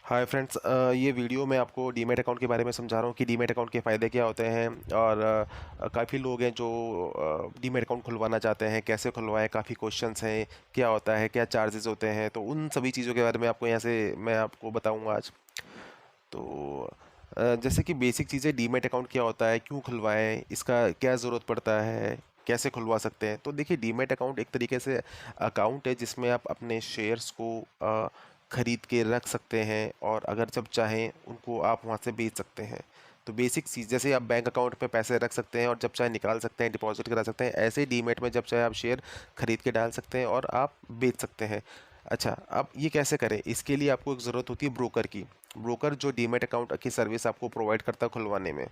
Hi friends, ये video मैं आपको डीमैट अकाउंट के बारे में समझा रहा हूँ कि डीमैट अकाउंट के फ़ायदे क्या होते हैं। और काफ़ी लोग हैं जो डीमैट अकाउंट खुलवाना चाहते हैं, कैसे खुलवाएं, काफ़ी क्वेश्चंस हैं, क्या होता है, क्या चार्जेस होते हैं। तो उन सभी चीज़ों के बारे में आपको यहाँ से मैं आपको बताऊँगा आज। तो जैसे कि बेसिक चीज़ें, डीमैट अकाउंट क्या होता है, क्यों खुलवाएं, इसका क्या ज़रूरत पड़ता है, कैसे खुलवा सकते हैं। तो देखिए, डीमैट अकाउंट एक तरीके से अकाउंट है जिसमें आप अपने शेयर्स को खरीद के रख सकते हैं, और अगर जब चाहें उनको आप वहाँ से बेच सकते हैं। तो बेसिक चीज़, जैसे आप बैंक अकाउंट में पैसे रख सकते हैं और जब चाहे निकाल सकते हैं, डिपॉजिट करा सकते हैं, ऐसे ही डीमैट में जब चाहे आप शेयर खरीद के डाल सकते हैं और आप बेच सकते हैं। अच्छा, अब ये कैसे करें, इसके लिए आपको एक ज़रूरत होती है ब्रोकर की। ब्रोकर जो डीमैट अकाउंट की सर्विस आपको प्रोवाइड करता है खुलवाने में।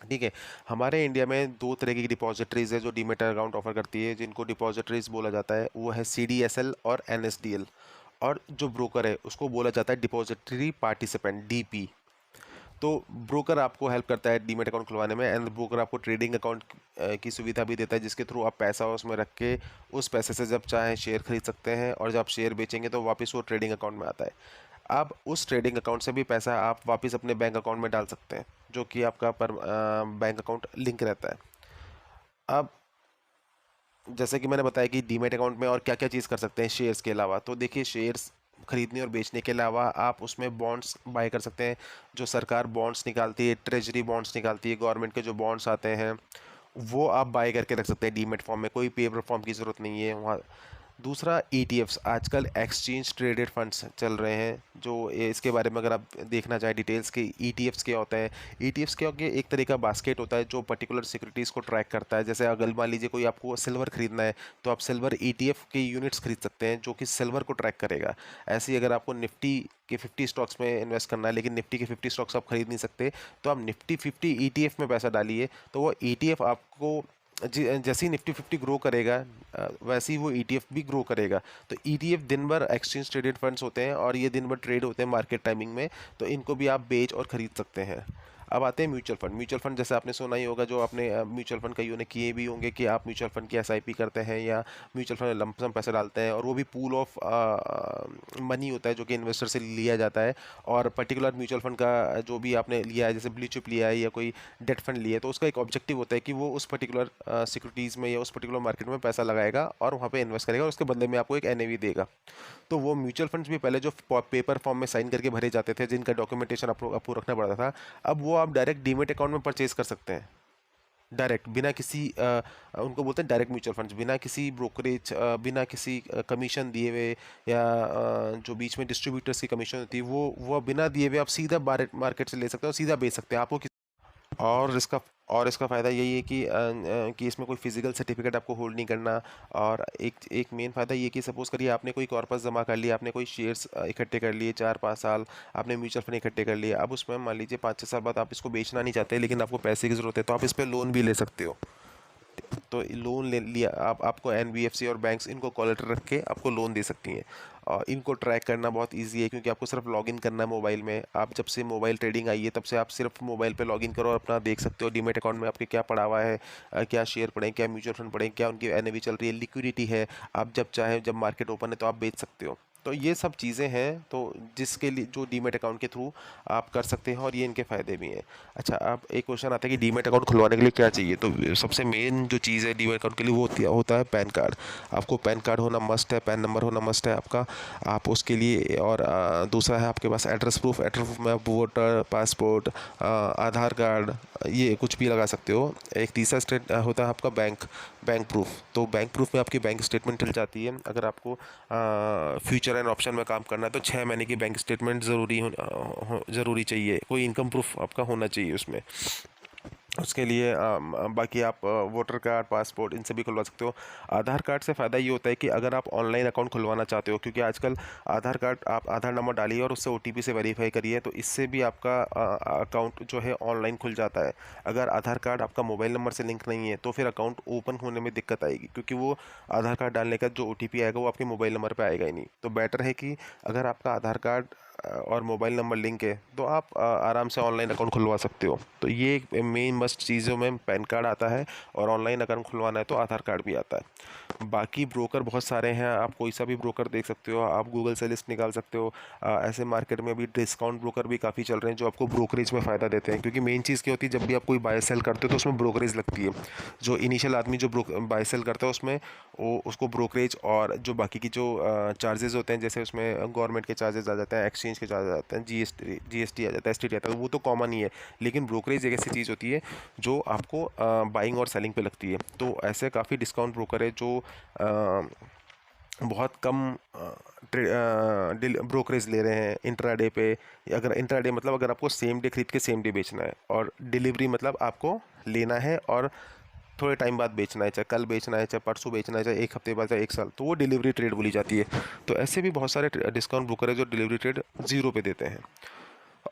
ठीक है। हमारे इंडिया में दो तरह की डिपॉजिटरीज है जो डीमैट अकाउंट ऑफर करती है, जिनको डिपॉजिटरीज बोला जाता है। वो है CDSL और NSDL। और जो ब्रोकर है उसको बोला जाता है डिपॉजिटरी पार्टिसिपेंट, DP। तो ब्रोकर आपको हेल्प करता है डीमैट अकाउंट खुलवाने में, एंड ब्रोकर आपको ट्रेडिंग अकाउंट की सुविधा भी देता है, जिसके थ्रू आप पैसा उसमें रख के उस पैसे से जब चाहे शेयर खरीद सकते हैं, और जब आप शेयर बेचेंगे तो वापस वो ट्रेडिंग अकाउंट में आता है। अब उस ट्रेडिंग अकाउंट से भी पैसा आप वापस अपने बैंक अकाउंट में डाल सकते हैं, जो कि आपका पर बैंक अकाउंट लिंक रहता है। अब जैसे कि मैंने बताया कि डीमैट अकाउंट में और क्या क्या चीज़ कर सकते हैं शेयर्स के अलावा। तो देखिए, शेयर्स खरीदने और बेचने के अलावा आप उसमें बॉन्ड्स बाय कर सकते हैं। जो सरकार बॉन्ड्स निकालती है, ट्रेजरी बॉन्ड्स निकालती है, गवर्नमेंट के जो बॉन्ड्स आते हैं, वो आप बाय करके रख सकते हैं डीमैट फॉर्म में। कोई पेपर फॉर्म की ज़रूरत नहीं है वहाँ। दूसरा, ETFs, आजकल एक्सचेंज ट्रेडेड फंड्स चल रहे हैं, जो इसके बारे में अगर आप देखना चाहें डिटेल्स के, ETFs क्या होता है। ETFs क्या होता है, एक तरह का बास्केट होता है जो पर्टिकुलर सिक्योरिटीज़ को ट्रैक करता है। जैसे अगर मान लीजिए कोई आपको सिल्वर खरीदना है, तो आप सिल्वर ETF के यूनिट्स खरीद सकते हैं जो कि सिल्वर को ट्रैक करेगा। ऐसे ही अगर आपको निफ्टी के 50 स्टॉक्स में इन्वेस्ट करना है, लेकिन निफ्टी के 50 स्टॉक्स आप खरीद नहीं सकते, तो आप निफ्टी 50 ETF में पैसा डालिए, तो वो ETF आपको जैसे ही निफ्टी 50 ग्रो करेगा, वैसे ही वो ETF भी ग्रो करेगा। तो ETF दिन भर एक्सचेंज ट्रेडेड फंड्स होते हैं, और ये दिन भर ट्रेड होते हैं मार्केट टाइमिंग में। तो इनको भी आप बेच और खरीद सकते हैं। अब आते हैं म्यूचुअल फंड। म्यूचुअल फंड जैसे आपने सुना ही होगा, जो आपने म्यूचुअल फंड कईयों ने किए भी होंगे, कि आप म्यूचुअल फंड की SIP करते हैं या म्यूचुअल फंड में लमसम पैसे डालते हैं, और वो भी पूल ऑफ मनी होता है जो कि इन्वेस्टर से लिया जाता है। और पर्टिकुलर म्यूचुअल फंड का जो भी आपने लिया है, जैसे ब्लू चिप लिया है या कोई डेट फंड लिया है, तो उसका एक ऑब्जेक्टिव होता है कि वो उस पर्टिकुलर सिक्योरिटीज़ में या उस पर्टिकुलर मार्केट में पैसा लगाएगा और वहाँ पे इन्वेस्ट करेगा, और उसके बदले में आपको एक NAV देगा। तो वो म्यूचुअल फंड्स भी पहले जो पेपर फॉर्म में साइन करके भरे जाते थे, जिनका डॉक्यूमेंटेशन आपको रखना पड़ता था, अब वो आप डायरेक्ट डीमैट अकाउंट में परचेज कर सकते हैं। डायरेक्ट, बिना किसी उनको बोलते हैं डायरेक्ट म्यूचुअल फंड्स, बिना किसी ब्रोकरेज, बिना किसी कमीशन दिए हुए, या जो बीच में डिस्ट्रीब्यूटर्स की कमीशन होती है, वो बिना दिए हुए आप सीधा मार्केट से ले सकते हो, सीधा बेच सकते हैं। आपको और इसका फ़ायदा यही है कि इसमें कोई फिजिकल सर्टिफिकेट आपको होल्ड नहीं करना। और एक एक मेन फ़ायदा ये कि सपोज़ करिए आपने कोई कॉर्पस जमा कर लिया, आपने कोई शेयर्स इकट्ठे कर लिए, 4-5 साल आपने म्यूचुअल फंड इकट्ठे कर लिए। अब उसमें मान लीजिए 5-6 साल बाद आप इसको बेचना नहीं चाहते, लेकिन आपको पैसे की ज़रूरत है, तो आप इस पर लोन भी ले सकते हो। तो लोन ले लिया आपको NBFC और बैंक्स इनको कोलेटरल रख के आपको लोन दे सकती हैं। और इनको ट्रैक करना बहुत इजी है, क्योंकि आपको सिर्फ लॉगिन करना है मोबाइल में। आप जब से मोबाइल ट्रेडिंग आई है, तब से आप सिर्फ मोबाइल पे लॉगिन करो और अपना देख सकते हो डीमैट अकाउंट में आपके क्या पड़ा हुआ है, क्या शेयर पड़े हैं, क्या म्यूचुअल फंड पड़े हैं, क्या उनकी NAV चल रही है, लिक्विडिटी है। आप जब चाहे, जब मार्केट ओपन है, तो आप बेच सकते हो। तो ये सब चीज़ें हैं, तो जिसके लिए जो डीमैट अकाउंट के थ्रू आप कर सकते हैं, और ये इनके फ़ायदे भी हैं। अच्छा, अब एक क्वेश्चन आता है कि डीमैट अकाउंट खुलवाने के लिए क्या चाहिए। तो सबसे मेन जो चीज़ है डीमैट अकाउंट के लिए, वो होता है पैन कार्ड। आपको पैन कार्ड होना मस्ट है, पैन नंबर होना मस्ट है आपका। आप उसके लिए, और दूसरा है आपके पास एड्रेस प्रूफ। एड्रेस प्रूफ में आप वोटर, पासपोर्ट, आधार कार्ड, ये कुछ भी लगा सकते हो। एक तीसरा स्टेट होता है आपका बैंक बैंक प्रूफ। तो बैंक प्रूफ में आपकी बैंक स्टेटमेंट डल जाती है। अगर आपको फ्यूचर एंड ऑप्शन में काम करना है, तो 6 महीने की बैंक स्टेटमेंट ज़रूरी चाहिए। कोई इनकम प्रूफ आपका होना चाहिए उसमें। उसके लिए बाकी आप वोटर कार्ड, पासपोर्ट, इनसे भी खुलवा सकते हो। आधार कार्ड से फ़ायदा ये होता है कि अगर आप ऑनलाइन अकाउंट खुलवाना चाहते हो, क्योंकि आजकल आधार कार्ड, आप आधार नंबर डालिए और उससे OTP से वेरीफाई करिए, तो इससे भी आपका अकाउंट जो है ऑनलाइन खुल जाता है। अगर आधार कार्ड आपका मोबाइल नंबर से लिंक नहीं है, तो फिर अकाउंट ओपन होने में दिक्कत आएगी, क्योंकि वो आधार कार्ड डालने का जो OTP आएगा वो आपके मोबाइल नंबर पर आएगा ही नहीं। तो बेटर है कि अगर आपका आधार कार्ड और मोबाइल नंबर लिंक है तो आप आराम से ऑनलाइन अकाउंट खुलवा सकते हो। तो ये एक मेन मस्ट चीज़ों में पैन कार्ड आता है, और ऑनलाइन अकाउंट खुलवाना है तो आधार कार्ड भी आता है। बाकी ब्रोकर बहुत सारे हैं, आप कोई सा भी ब्रोकर देख सकते हो, आप गूगल से लिस्ट निकाल सकते हो। ऐसे मार्केट में भी डिस्काउंट ब्रोकर भी काफ़ी चल रहे हैं जो आपको ब्रोकरेज में फ़ायदा देते हैं, क्योंकि मेन चीज़ क्या होती है, जब भी आप कोई बाय सेल करते हो तो उसमें ब्रोकरेज लगती है। जो इनिशियल आदमी जो बाय सेल करता है उसमें वो उसको ब्रोकरेज और जो बाकी की जो चार्जेस होते हैं, जैसे उसमें गवर्नमेंट के चार्जेस आ जाते हैं, एक्सचेंज के चार्जेस आ जाते हैं, जीएसटी आ जाता है, एसटीडी आता है, वो तो कॉमन ही है। लेकिन ब्रोकरेज एक ऐसी चीज़ होती है जो आपको बाइंग और सेलिंग पे लगती है। तो ऐसे काफ़ी डिस्काउंट ब्रोकर है जो बहुत कम ब्रोकरेज ले रहे हैं इंट्राडे पे। अगर इंट्राडे मतलब अगर आपको सेम डे खरीद के सेम डे बेचना है, और डिलीवरी मतलब आपको लेना है और थोड़े टाइम बाद बेचना है, चाहे कल बेचना है, चाहे परसों बेचना है, चाहे एक हफ्ते बाद, चाहे एक साल, तो वो डिलीवरी ट्रेड बोली जाती है। तो ऐसे भी बहुत सारे डिस्काउंट ब्रोकर है जो डिलीवरी ट्रेड ज़ीरो पे देते हैं।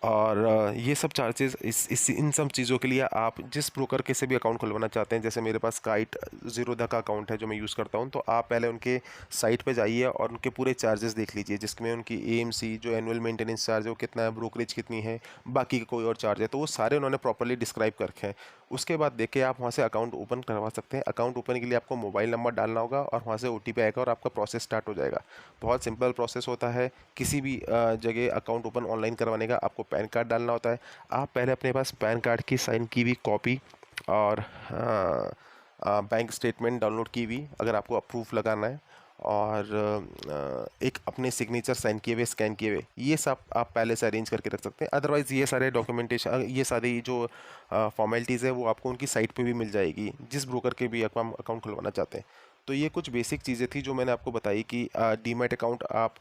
और ये सब चार्जेस इस इन सब चीज़ों के लिए आप जिस ब्रोकर के से भी अकाउंट खुलवाना चाहते हैं, जैसे मेरे पास काइट ज़ीरोधा का अकाउंट है जो मैं यूज़ करता हूँ, तो आप पहले उनके साइट पे जाइए और उनके पूरे चार्जेस देख लीजिए, जिसमें उनकी एएमसी जो एनुअल मेंटेनेंस चार्ज है वो कितना है, ब्रोकरेज कितनी है, बाकी का कोई और चार्ज है, तो वो सारे उन्होंने प्रॉपर्ली डिस्क्राइब कर रखे हैं। उसके बाद देख के आप वहाँ से अकाउंट ओपन करवा सकते हैं। अकाउंट ओपन के लिए आपको मोबाइल नंबर डालना होगा और वहाँ से ओटीपी आएगा और आपका प्रोसेस स्टार्ट हो जाएगा। बहुत सिंपल प्रोसेस होता है। किसी भी जगह अकाउंट ओपन ऑनलाइन करवाने का आपको पैन कार्ड डालना होता है। आप पहले अपने पास पैन कार्ड की साइन की हुई कॉपी और बैंक स्टेटमेंट डाउनलोड की हुई, अगर आपको अप्रूफ लगाना है, और एक अपने सिग्नेचर साइन किए हुए, स्कैन किए हुए, ये सब आप पहले से अरेंज करके रख सकते हैं। अदरवाइज़ ये सारे डॉक्यूमेंटेशन, ये सारी जो फॉर्मेलिटीज़ है वो आपको उनकी साइट पे भी मिल जाएगी, जिस ब्रोकर के भी अकाउंट खुलवाना चाहते हैं। तो ये कुछ बेसिक चीज़ें थी जो मैंने आपको बताई कि डीमैट अकाउंट आप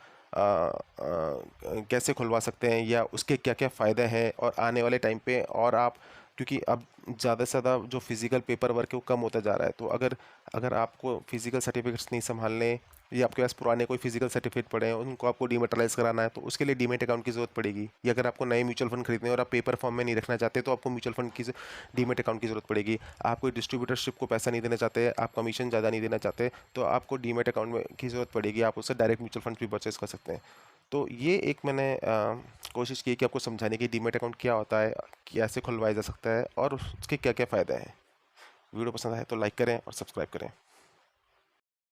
कैसे खुलवा सकते हैं, या उसके क्या क्या फ़ायदे हैं, और आने वाले टाइम पे, और आप, क्योंकि अब ज़्यादा से ज़्यादा जो फिज़िकल पेपर वर्क है वो कम होता जा रहा है, तो अगर अगर आपको फिज़िकल सर्टिफिकेट्स नहीं संभालने, या आपके पास पुराने कोई फिजिकल सर्टिफिकेट पड़े हैं उनको आपको डीमेटलाइज कराना है, तो उसके लिए डीमेट अकाउंट की ज़रूरत पड़ेगी। या अगर आपको नए म्यूचुअल फंड खरीदने हैं और आप पेपर फॉर्म में नहीं रखना चाहते, तो आपको म्यूचुअल फंड की डीमेट अकाउंट की ज़रूरत पड़ेगी। आप कोई डिस्ट्रीब्यूटरशिप को पैसा नहीं देना चाहते, आप कमीशन ज़्यादा नहीं देना चाहते, तो आपको डीमेट अकाउंट में की ज़रूरत पड़ेगी। आप उससे डायरेक्ट म्यूचुअल फंड भी परचेस कर सकते हैं। तो ये एक मैंने कोशिश की कि आपको समझाने की डीमेट अकाउंट क्या होता है, कैसे खुलवाया जा सकता है, और उसके क्या क्या फ़ायदे हैं। वीडियो पसंद आए तो लाइक करें और सब्सक्राइब करें।